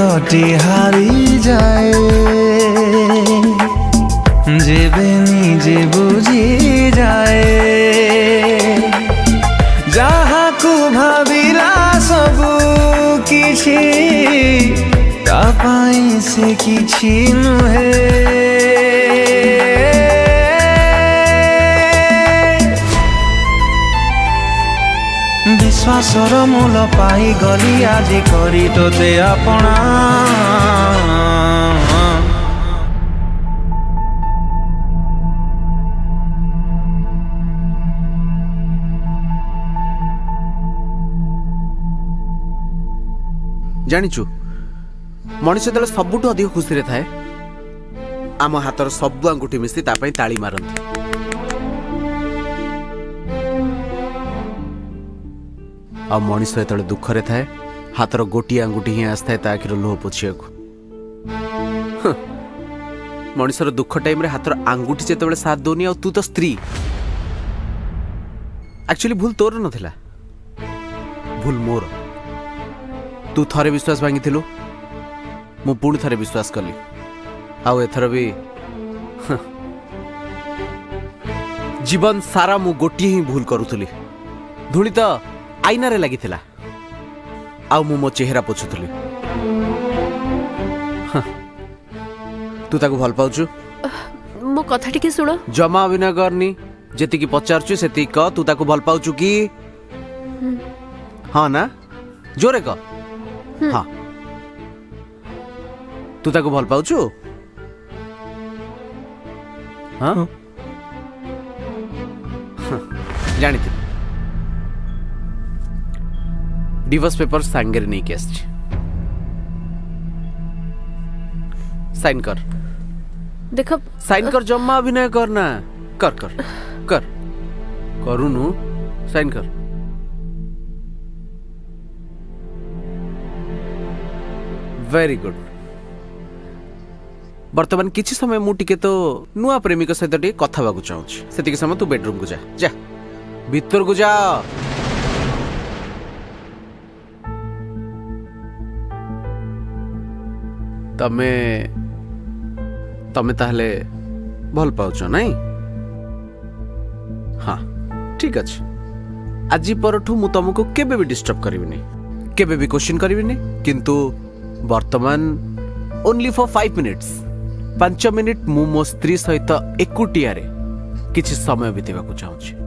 कटी हारी जाए जेबे निजे बुझी जाए जहाँ को भाविला सबू किछि तापाई से किछि नुहे विश्वासर मूल पाई गली आज करी तोते अपना जानिचु मनुष्य जेतले सबुठु अधिक खुशी रे थाए आम हाथर सब आंगुठी मिसी तापाई ताली मारंती आ मनुष्य जेतले दुख रे थाए हाथर गोटी आंगुठी ही आस्ताए ता आखिर लोह पोछियाकु मनुष्यर दुख टाइम रे हाथर आंगुठी जेतबेले साथ दोनी आ तू तो स्त्री एक्चुअली भूल तोर नथिला भूल मोर तू थरे विश्वास भांगी मु पुणी थरे विश्वास कली आउ एथर भी जीवन सारा मु गोटी ही भूल करूथली धूली तो आईना रे लगी आउ मु मो चेहरा पोछुथली तू ताको भल पाउछु मो कथा टिके सुनो जमा अभिनय करनी जेति की पचारछु सेति क तू ताको भल पाउछु की हाँ ना जोरे क हाँ तू ताको भल पाउछु हाँ जानी डिवोर्स पेपर सांगेर नहीं केस साइन कर देख साइन कर जम्मा अभिनय करना कर कर कर करूनु साइन कर वेरी गुड वर्तमान किछि समय मु टिके तो नुआ प्रेमिक सहित टिके कथा बाकु चाहूछि सेतिके समय तू बेडरूम को जा जा भीतर को जा तमे तमे ताहले भल पाउछ नहीं हाँ ठीक अछि आजि परठू मु तुमको केबे भी डिस्टर्ब करिविनी केबे भी क्वेश्चन करिविनी किंतु वर्तमान ओनली फॉर 5 मिनिट्स 5 मिनिट मु मो स्त्री सहित एकुटिया रे किछि समय बितेबाकू चाहूछि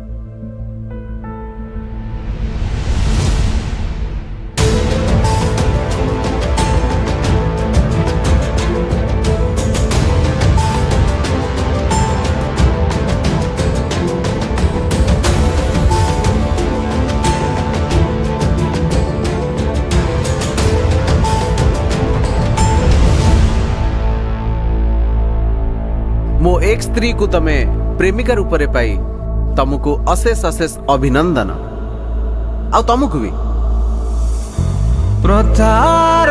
मो एक स्त्री को तमे प्रेमिका रूप रे पाई तुमको अशेष अशेष अभिनंदन आ तुमको भी प्रचार